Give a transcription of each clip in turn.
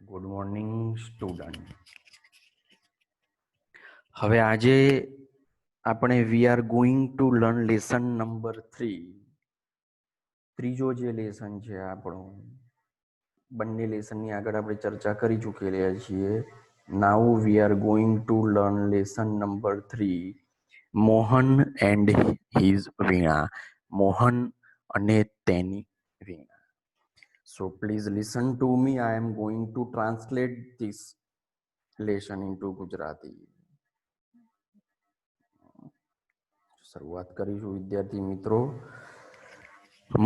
Good morning student. હવે આજે આપણે વી are going to learn lesson number 3. ત્રીજો જે લેસન છે આપણો, બંને લેસનની આગળ આપણે ચર્ચા કરી ચૂકેલા છીએ. Now we are going to learn lesson number 3, Mohan and his Veena. Mohan અને તેની વીણા. So please listen to me. I am going to translate this lesson into Gujarati. શરૂઆત કરીશું વિદ્યાર્થી મિત્રો.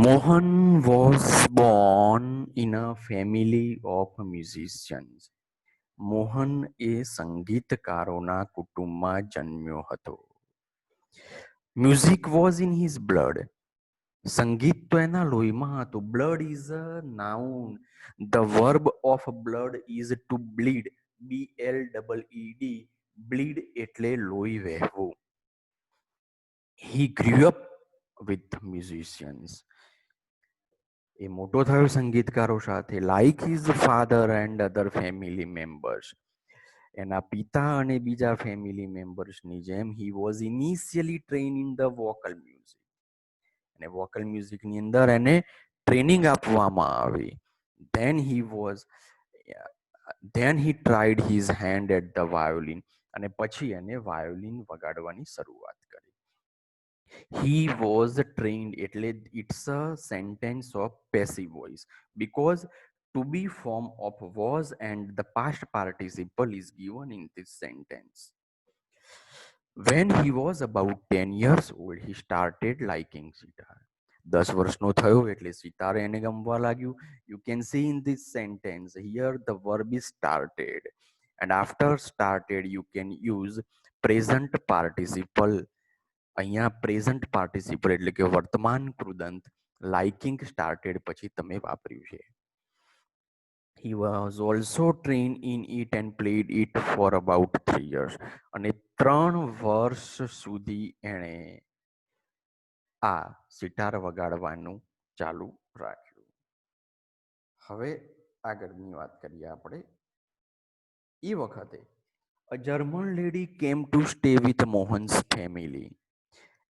Mohan was born in a family of musicians. Mohan એ સંગીતકારોના કુટુંબમાં જન્મ્યો હતો. Music was in his blood. સંગીત તો એના લોહીમાં હતું. Blood is a noun. The verb of blood is to bleed. BLEED. Bleed એટલે લોહી વહેવું. He grew up with musicians. એ મોટો થયો સંગીતકારો સાથે. Like his father and other family members. એના પિતા અને બીજા ફેમિલી મેમ્બર્સની જેમ he was initially train in the vocal music. અને વોકલ મ્યુઝિકની અંદર એને ટ્રેનિંગ આપવામાં આવી. Then he tried his hand at the violin. અને પછી એને વાયોલિન વગાડવાની શરૂઆત કરી. He was trained, એટલે it's a sentence of passive voice because to be form of was and the past participle is given in this sentence. When he was about 10 years old, he started liking sitar. 10 વર્ષનો થયો એટલે સિતાર એને ગમવા लाग्યું. You can see in this sentence here the verb is started, and after started you can use present participle. અહીંયા present participle એટલે કે વર્તમાન કૃદંત liking started પછી તમે વાપર્યું છે. He was also trained in it and played it for about 3 years. અને 3 વર્ષ સુધી એણે આ સિતાર વગાડવાનું ચાલુ રાખ્યું. હવે આગળની વાત કરીએ આપણે. એ વખતે a German lady came to stay with Mohan's family.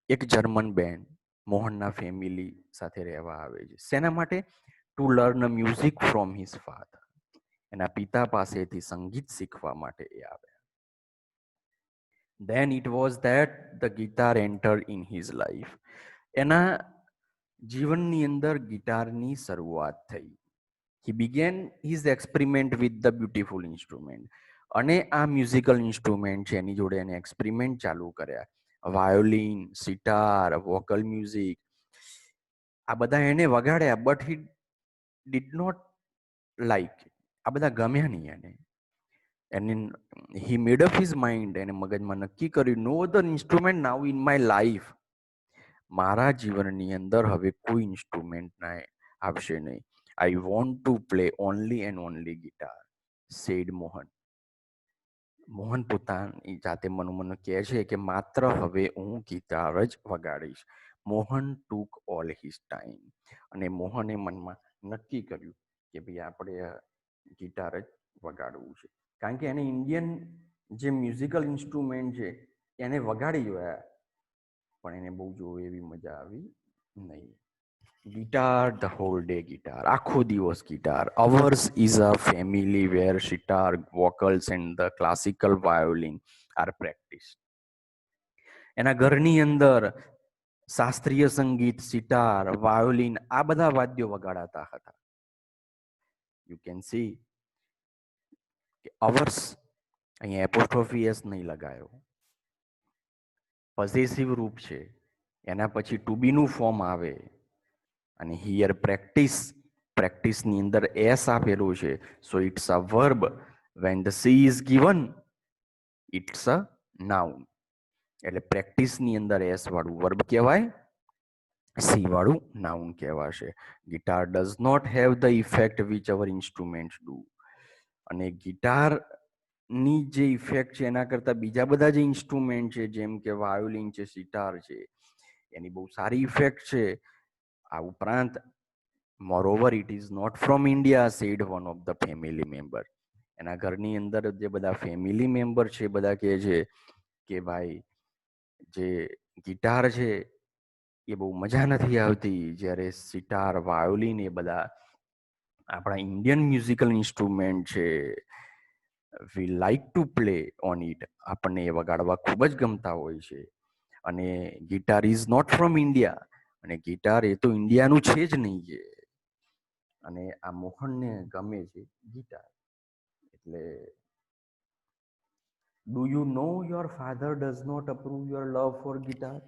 એક જર્મન બેન મોહનના ફેમિલી સાથે રહેવા આવે છે. શેના માટે? To learn music from his father. એના પિતા પાસેથી સંગીત શીખવા માટે એ આવ્યા. Then it was that the guitar entered in his life. એના જીવનની અંદર ગિટારની શરૂઆત થઈ. He began his experiment with the beautiful instrument. અને આ મ્યુઝિકલ ઇન્સ્ટ્રુમેન્ટ છે એની જોડે એને એક્સપેરિમેન્ટ ચાલુ કર્યા. વાયોલિન, સિતાર, વોકલ મ્યુઝિક આ બધા એને વગાડ્યા. But he did not like. આ બધા ગમ્યા નહીં એને. He made up his mind. એને મગજમાં નક્કી કર્યું, no other instrument now in my life. મારા જીવનની અંદર હવે કોઈ ઇન્સ્ટ્રુમેન્ટ ના આવશે નહીં. I want to play only and only guitar, said Mohan. Mohan પોતાની જાતે મનોમન કહે છે કે માત્ર હવે હું ગિટાર જ વગાડીશ. મોહન ટુક ઓલ હિઝ ટાઈમ. અને મોહને મનમાં નક્કી કર્યું કે ભાઈ આપણે ગિટાર જ વગાડવું છે. કારણ કે એને ઇન્ડિયન જે મ્યુઝિકલ ઇન્સ્ટ્રુમેન્ટ છે એને વગાડી જોયા, પણ એને બહુ જોવે એવી મજા આવી નહીં. Guitar, the whole day guitar, આખો દિવસ guitar. Ours is a family where sitar, vocals and the classical violin are practice. એના ઘરની અંદર શાસ્ત્રીય સંગીત, સિતાર, વાયોલિન આ બધા વાદ્યો વગાડાતા હતા. યુ કેન સી કે અવર્સ અહીંયા એપોસ્ટ્રોફી એસ નહીં લગાયો, પોઝેસિવ રૂપ છે. એના પછી ટુ બી નું ફોર્મ આવે. અને હિયર પ્રેક્ટિસ, પ્રેક્ટિસની અંદર એસ આપેલું છે. So it's a verb. When the C is given it's a noun. એટલે પ્રેક્ટિસની અંદર એસ વાળું વર્બ કહેવાય, સી વાળું નાઉન કહેવાશે. Guitar does not have the effect which our instrument do. અને ગિટારની જે ઇફેક્ટ છે એના કરતા બીજા બધા જે ઇન્સ્ટ્રુમેન્ટ છે જેમ કે વાયોલિન છે, સિતાર છે, એની બહુ સારી ઇફેક્ટ છે. આ ઉપરાંત moreover it is not from India, said one of the family member. એના ઘરની અંદર જે બધા ફેમિલી મેમ્બર છે બધા કહે છે કે ભાઈ જે ગિટાર છે એ બહુ મજા નથી આવતી, જ્યારે સિતાર, વાયોલિન એ બધા આપણા ઇન્ડિયન મ્યુઝિકલ ઇન્સ્ટ્રુમેન્ટ છે, we like to play on it, આપણને એ વગાડવા ખૂબ જ ગમતા હોય છે. અને guitar is not from India, અને ગિટાર એ તો ઇન્ડિયાનું છે જ નહીં છે. અને આ મોહનને ગમે છે ગિટાર. એટલે do you know your father does not approve your love for guitar?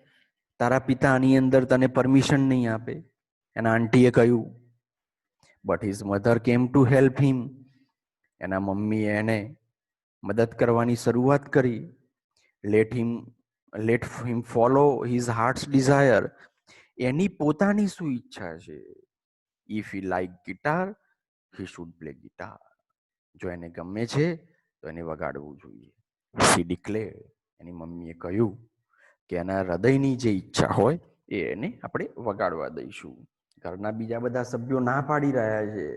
તારા પિતા આની અંદર તને પરમિશન નહીં આપે. એના આંટીએ કહ્યું. But his mother came to help him. એના મમ્મીએ એને મદદ કરવાની શરૂઆત કરી. Let him follow his heart's desire. એની પોતાની શું ઈચ્છા છે. If he like guitar, he should play guitar. જો એને ગમે છે તો એને વગાડવું જોઈએ. શી ડિક્લેર, એની મમ્મીએ કહ્યું કે એના હૃદયની જે ઈચ્છા હોય એ એને આપણે વગાડવા દઈશું. ઘરના બીજા બધા સભ્યો ના પાડી રહ્યા છે.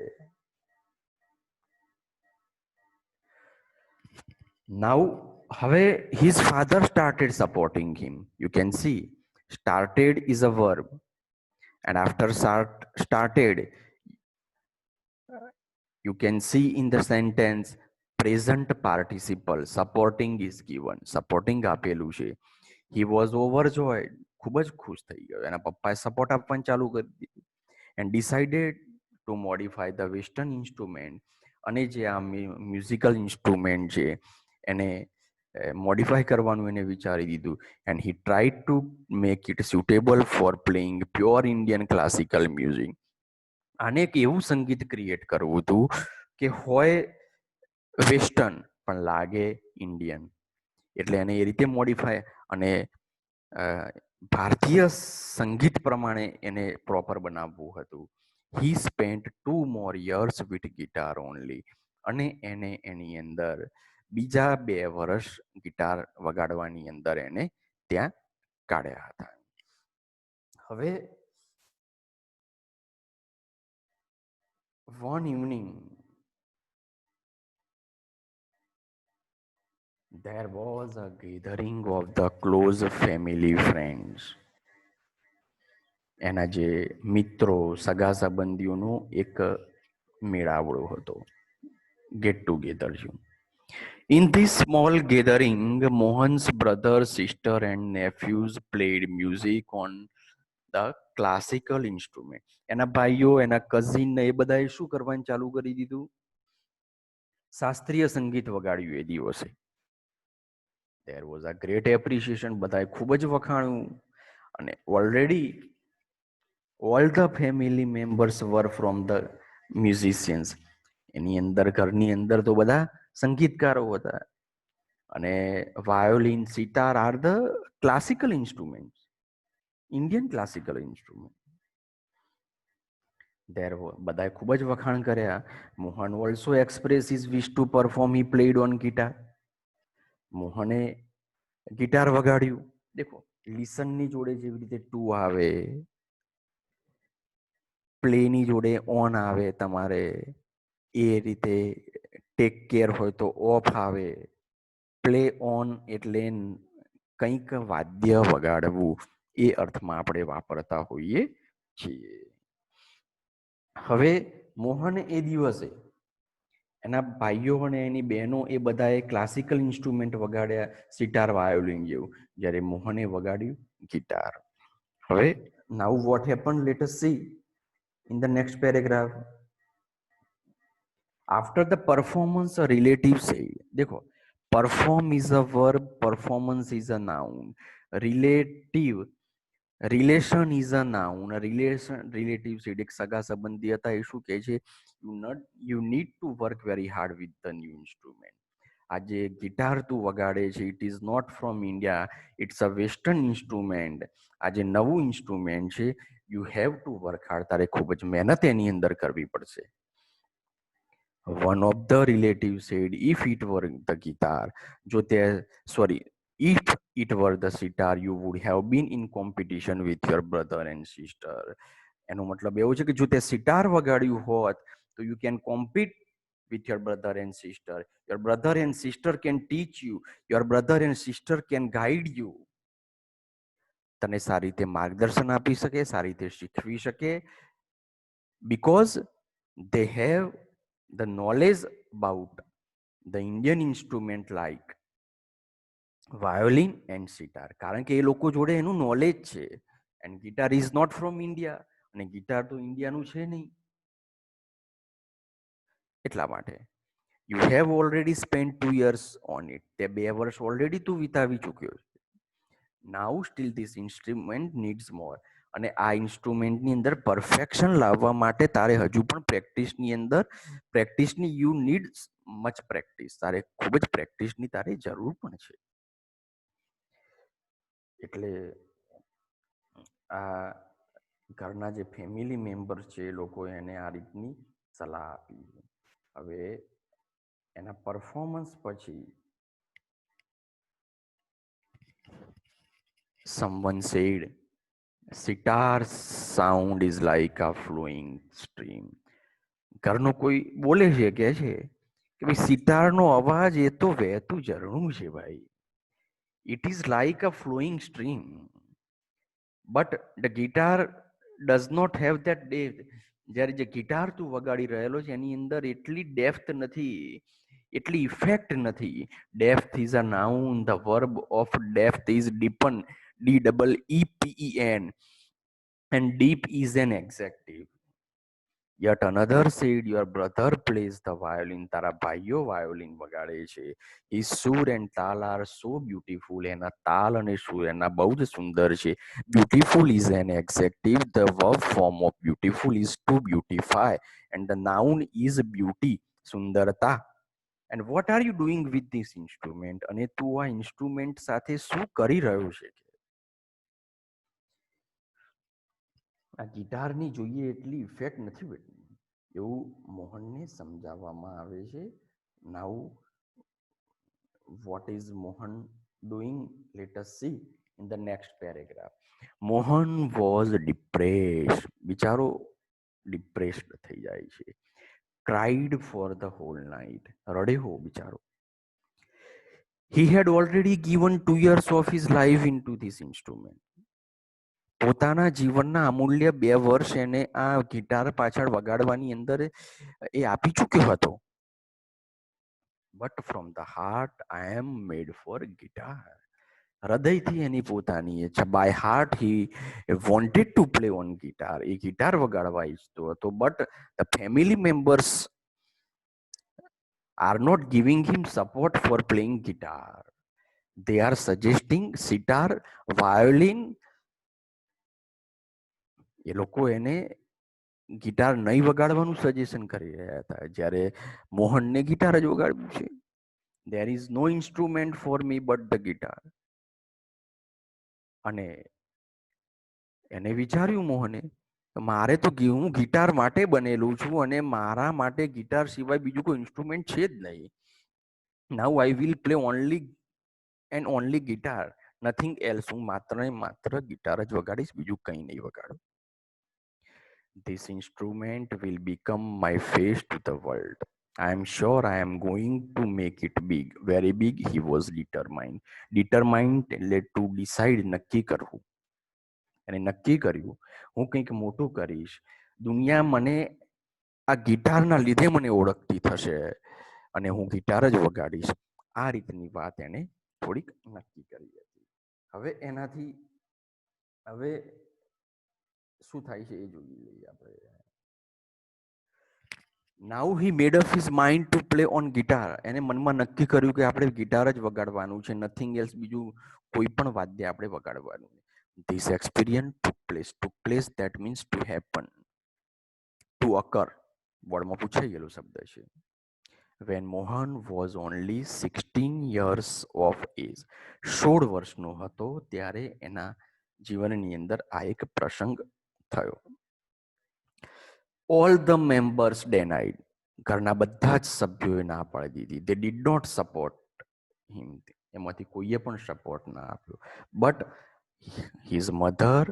નાઉ હવે his father started supporting him. You can see started is a verb, and after started you can see in the sentence present participle supporting is given. Supporting આપેલું છે. He was overjoyed. ખૂબ જ ખુશ થઈ ગયો. એના પપ્પાએ સપોર્ટ આપવાનું ચાલુ કરી દીધું. And decided to modify the western instrument. અને જે આ મ્યુઝિકલ ઇન્સ્ટ્રુમેન્ટ છે એને મોડિફાઈ કરવાનું એને વિચારી દીધું. And he tried to make it suitable four playing pure Indian classical music. આને એક એવું સંગીત ક્રિએટ કરવું હતું કે હોય વેસ્ટર્ન પણ લાગે ઇન્ડિયન. એટલે એને એ રીતે મોડિફાય અને ભારતીય સંગીત પ્રમાણે એને પ્રોપર બનાવવું હતું. હી spent 2 more years with guitar only. અને એને એની અંદર બીજા 2 વર્ષ ગિટાર વગાડવાની અંદર એને ત્યાં કાઢ્યા હતા. હવે one evening there was a gathering of the close family friends. એના જે મિત્રો, સગા સંબંધીઓનો એક મેળાવડો હતો, ગેટ ટુગેધર છે. In this small gathering, Mohan's brother, sister and nephews played music on the classical instrument. એના ભાઈઓ, એના કઝિન ને એ બધાએ શું કરવાનું ચાલુ કરી દીધું? શાસ્ત્રીય સંગીત વગાડ્યું એ દિવસે. There was a great appreciation. બધાએ ખૂબ જ વખાણ્યું. અને already all the family members were from the musicians. એની અંદર ઘરની અંદર તો બધા સંગીતકારો હતા. અને violin, sitar are the classical instrument, Indian classical instrument. બધાએ ખૂબ જ વખાણ કર્યા. Mohan also express his wish two perform. He played on guitar. મોહને ગિટાર વગાડ્યું. દેખો, લિસનની જોડે જેવી રીતે ટુ આવે, પ્લેની જોડે ઓન આવે, તમારે એ રીતે ટેક કેર હોય તો ઓફ આવે. પ્લે ઓન એટલે કંઈક વાદ્ય વગાડવું, એ અર્થમાં આપણે વાપરતા હોઈએ છીએ. હવે મોહન એ દિવસે એના ભાઈઓ અને એની બહેનો એ બધાએ ક્લાસિકલ ઇન્સ્ટ્રુમેન્ટ વગાડ્યા, સિતાર, વાયોલિન જેવું. જ્યારે મોહને વગાડ્યું ગિટાર. હવે નાઉ what happen, let S C in the next paragraph. After the performance, a relative said, देखो, perform is a verb, performance is a noun, relative relation is a noun. Relative said, એક સગા સંબંધી હતા, એ શું કહે છે? You need to work very hard with the new instrument. આ જે ગિટાર તું વગાડે છે, it is not from India, it's a western instrument. આ જે નવું ઇન્સ્ટ્રુમેન્ટ છે, you have to work hard, તારે ખૂબ જ મહેનત એની અંદર કરવી પડશે. One of the relatives said, if it were the guitar, જો તે sorry if it were the sitar, you would have been in competition with your brother and sister. એનો મતલબ એવો છે કે જો તે સિતાર વગાડ્યું હોત તો you can compete with your brother and sister. Your brother and sister can teach you. Your brother and sister can guide you. તને સારી રીતે માર્ગદર્શન આપી શકે, સારી રીતે શીખવી શકે, because they have the knowledge about the Indian instrument like violin and sitar. કારણ કે એ લોકો જોડે એનું નોલેજ છે. And guitar is not from India, અને ગિટાર તો ઇન્ડિયાનું છે નહીં. એટલા માટે you have already spend 2 years on it. તે 2 વર્ષ ઓલરેડી તું વિતાવી ચૂક્યો છે. Now still this instrument needs more. અને આ ઇન્સ્ટ્રુમેન્ટની અંદર પરફેક્શન લાવવા માટે તારે હજુ પણ પ્રેક્ટિસની યુ નીડ મચ પ્રેક્ટિસ. તારે ખૂબ જ પ્રેક્ટિસની તારે જરૂર પણ છે. એટલે આ ઘરના જે ફેમિલી મેમ્બર છે એ લોકો એને આ રીતની સલાહ આપી. હવે એના પરફોર્મન્સ પછી someone said sitar sound is like a flowing stream. ઘરનો કોઈ બોલે છે કે ભાઈ સિતારનો અવાજ એ તો વહેતું ઝરણું છે ભાઈ. It is like a flowing stream, but the guitar does not have that depth. જ્યારે જે ગિટાર તું વગાડી રહેલો છે એની અંદર એટલી ડેપ્થ નથી, એટલી ઇફેક્ટ નથી. Depth is a noun, the verb of depth is deepen, DEEPEN, and deep is an adjective. Yet another said your brother plays the violin. તારા ભાઈઓ વાયોલિન વગાડે છે. His sur and tal are so beautiful. એના તાલ અને સુર એના બહુ જ સુંદર છે. Beautiful is an adjective. The verb form of beautiful is to beautify, and the noun is beauty, સુંદરતા. And what are you doing with this instrument? અને તું આ ઇન્સ્ટ્રુમેન્ટ સાથે શું કરી રહ્યો છે? આ ગિટારની જોઈએ એટલી ઇફેક્ટ નથી બેઠી એવું મોહનને સમજાવવામાં આવે છે. નાઉ what is Mohan doing? Let us see in the next paragraph. Mohan was depressed. બિચારો ડિપ્રેસ્ડ થઈ જાય છે. cried for the whole night. રડ્યો બિચારો. he had already given 2 years of his life into this instrument. પોતાના જીવનના અમૂલ્ય 2 વર્ષ એને આ ગિટાર પાછળ વગાડવાની અંદર એ આપી ચૂક્યો હતો. But from the heart I am mad for guitar. હૃદયથી એની પોતાની ઈચ્છા, by heart he wanted to play on guitar. એ ગિટાર વગાડવા ઈચ્છતો હતો. But the family members are not giving him support for playing guitar. they are suggesting sitar, violin. એ લોકો એને ગિટાર નહીં વગાડવાનું સજેશન કરી રહ્યા હતા, જ્યારે મોહનને ગિટાર જ વગાડવું છે. there is no instrument for me but the guitar. અને એને વિચાર્યું મોહને, મારે તો હું ગિટાર માટે બનેલું છું અને મારા માટે ગિટાર સિવાય બીજું કોઈ ઇન્સ્ટ્રુમેન્ટ છે જ નહીં. Now I will play only and only guitar, nothing else. હું માત્ર ને માત્ર ગિટાર જ વગાડીશ, બીજું કંઈ નહીં વગાડું. This instrument will become my face to the world. I am sure I am going to make it big, very big. He was determined. Determined એટલે to decide, નક્કી કરવું. અને નક્કી કર્યું હું કંઈક મોટું કરીશ. દુનિયા મને આ ગિટારના લીધે મને ઓળખતી થશે અને હું ગિટાર જ વગાડીશ. આ રીતની વાત એને થોડીક નક્કી કરી હતી. હવે એનાથી હવે શું થાય છે એ જોઈ લઈએ આપણે. Now he made up his mind to play on guitar. એને મનમાં નક્કી કર્યું કે આપણે ગિટાર જ વગાડવાનું છે, નથિંગ એલ્સ. બીજું કોઈ પણ વાદ્ય આપણે વગાડવાનું. This experience took place that means to happen, to occur. વર્ડમાં પૂછાઈ ગયેલો શબ્દ છે. when Mohan was only 16 years of age. 16 વર્ષનો હતો ત્યારે એના જીવનની અંદર આ એક પ્રસંગ થયો. all the members denied. ઘરના બધા જ સભ્યોએ ના પાડી દીધી. they did not support him. એમાંથી કોઈએ પણ સપોર્ટ ના આપ્યો. but his mother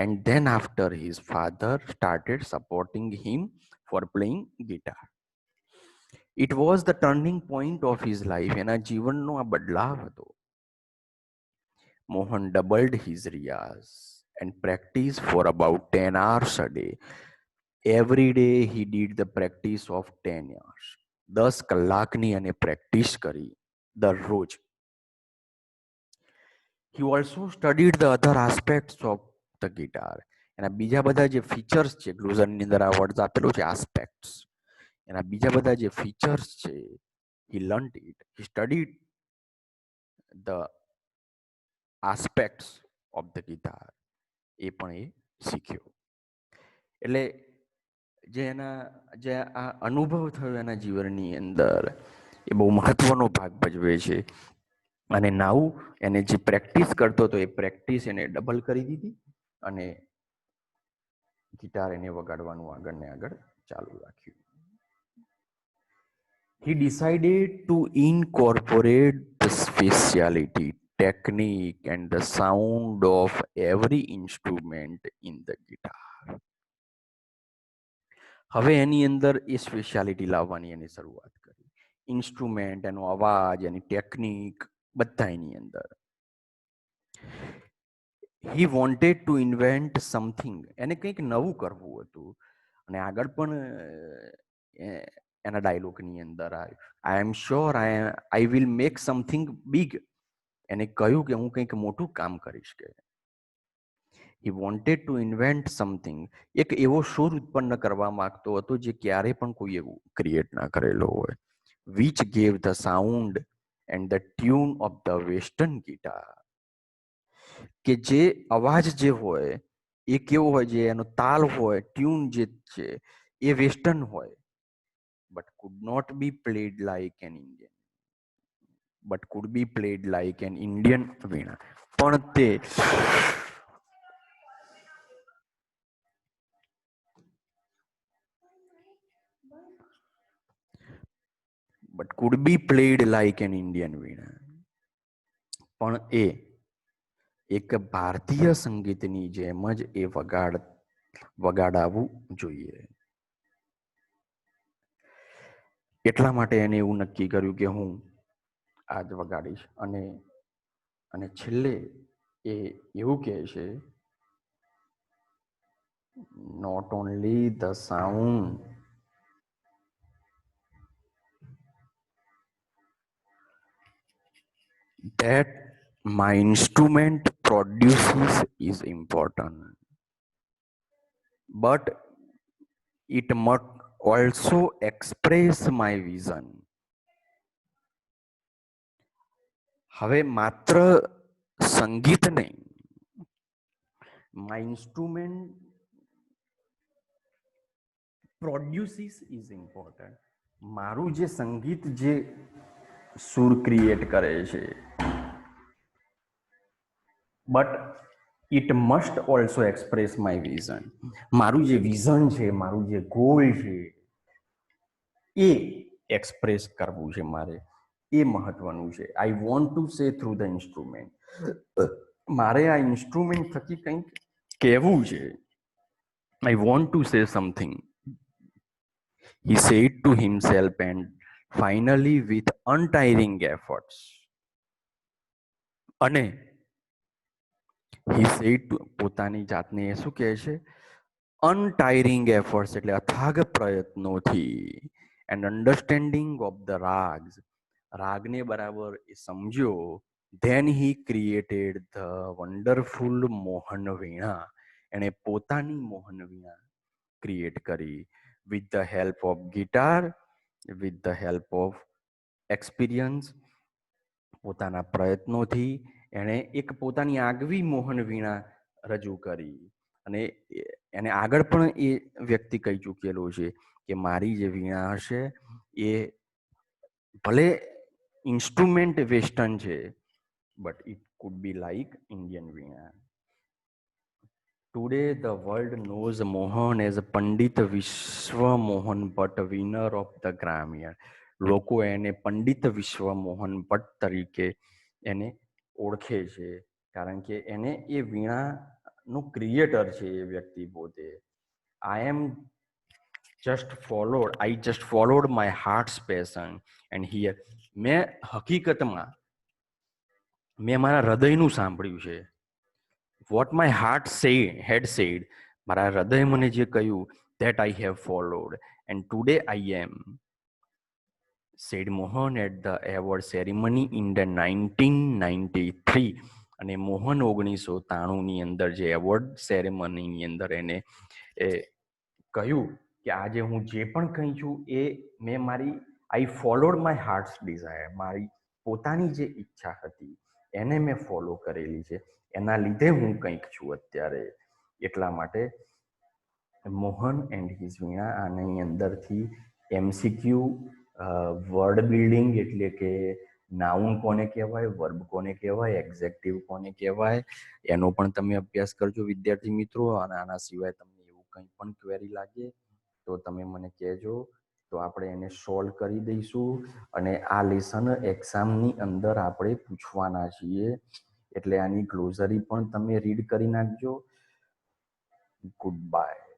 and then after his father started supporting him for playing guitar. It was the turning point of his life. એના જીવનનો આ બદલાવ હતો. Mohan doubled his riyaz and practice for about 10 hours a day. Every day he did the practice of 10 hours. 10 કલાકની અને practice કરી દરરોજ. He also studied the other aspects of the guitar. એના બીજા બધા જે ફીચર્સ છે, ગ્લુઝનની અંદર આ વર્ડ આપેલું છે આસ્પેક્ટ્સ, એના બીજા બધા જે ફીચર્સ છે, he learned it, he studied the aspects of the guitar. એ પણ એ શીખ્યો. એટલે જે એના જે આ અનુભવ થયો એના જીવનની અંદર એ બહુ મહત્વનો ભાગ ભજવે છે. અને નાઉ એને જે પ્રેક્ટિસ કરતો હતો એ પ્રેક્ટિસ એને ડબલ કરી દીધી અને ગિટાર એને વગાડવાનું આગળ ને આગળ ચાલુ રાખ્યું. He decided to incorporate the speciality, technique and the sound of every instrument in the guitar. હવે એની અંદર એ સ્પેશિયાલિટી લાવવાની એની શરૂઆત કરી. ઇન્સ્ટ્રુમેન્ટ, એનો અવાજ, એની ટેકનિક બધા એની અંદર. હી વોન્ટેડ ટુ ઇન્વેન્ટ સમથિંગ, એને કંઈક નવું કરવું હતું. અને આગળ પણ એના ડાયલોગની અંદર આવ્યું, I am sure I will make something big. એને કહ્યું કે હું કંઈક મોટું કામ કરીશ. કે he wanted to invent something, એક એવો સુર ઉત્પન્ન કરવા માંગતો હતો જે ક્યારે પણ કોઈ એવું ક્રિએટ ના કરેલો હોય. Which gave the sound and the tune of the western guitar. કે જે અવાજ જે હોય એ કેવો હોય, જે એનો તાલ હોય, ટ્યુન જે છે એ વેસ્ટર્ન હોય, but could not be played like an Indian, but could be played like an Indian veena. પણ તે but could be played like an Indian veena. પણ એ એક ભારતીય સંગીતની જેમ જ એ વગાડાવવું જોઈએ. એટલા માટે એને એવું નક્કી કર્યું કે હું આજ વગાડીશ. અને છેલ્લે એ એવું કહે છે, not only the sound that my instrument produces is important, but it must also express my vision. હવે માત્ર સંગીત નહીં, my instrument produces is important. મારું જે સંગીત જે સુર ક્રિએટ કરે છે, but it must also express my vision. મારું જે વિઝન છે, મારું જે ગોલ છે એ એક્સપ્રેસ કરવું છે મારે, એ મહત્વનું છે. આઈ want to say through the instrument. મારે આ ઇન્સ્ટ્રુમેન્ટ થકી કંઈક કહેવું છે. આઈ want to say something, he said to himself, and finally with untiring efforts. અને he said to પોતાની જાતને શું કહે છે, અનટાયરિંગ એફર્ટ્સ એટલે અથાગ પ્રયત્નોથી, and understanding of the ragas, રાગને બરાબર એ સમજ્યો. Then he created the wonderful Mohan veena. એણે પોતાની મોહન વીણા ક્રિએટ કરી. with the help of guitar, with the help of experience, પોતાના પ્રયત્નોથી એણે એક પોતાની આગવી મોહન વીણા રજૂ કરી. અને એને આગળ પણ એ વ્યક્તિ કહી ચૂકેલો છે કે મારી જે વીણા હશે એ ભલે ઇન્સ્ટ્રુમેન્ટ વેસ્ટર્ન છે, but it could B like Indian Veena. Today, the world knows Mohan as Pandit Vishwa Mohan Bhatt, winner of the Grammy. લોકો એને પંડિત વિશ્વ મોહન ભટ્ટ તરીકે એને ઓળખે છે, કારણ કે એને એ વીણાનું ક્રિએટર છે એ વ્યક્તિ પોતે. આઈ એમ I just followed my heart's passion and here મેં હકીકતમાં મેં મારા હૃદયનું સાંભળ્યું છે. what my heart had said, મારા હૃદય મને જે કહ્યું, that I have followed and today I am, said Mohan at the award ceremony in the 1993. અને મોહન 1993 ની અંદર જે એવોર્ડ સેરેમનીની અંદર એને કહ્યું કે આજે હું જે પણ કહી છું એ મેં મારી આઈ ફોલોડ માય હાર્ટ્સ ડિઝાયર, મારી પોતાની જે ઈચ્છા હતી એને મેં ફોલો કરેલી છે, એના લીધે હું કંઈક છું અત્યારે. એટલા માટે મોહન એન્ડ હિઝ વીણા આની અંદરથી એમસીક્યુ, વર્ડ બિલ્ડિંગ એટલે કે નાઉન કોને કહેવાય, વર્બ કોને કહેવાય, એક્ઝેક્ટિવ કોને કહેવાય, એનો પણ તમે અભ્યાસ કરજો વિદ્યાર્થી મિત્રો. અને આના સિવાય તમને એવું કંઈ પણ ક્વેરી લાગે તો તમે મને કહેજો, તો આપણે એને સોલ્વ કરી દઈશું. અને આ લેસન એક્ઝામની અંદર આપણે પૂછવાના છીએ, એટલે આની ગ્લોઝરી પણ તમે રીડ કરી નાખજો. Good bye.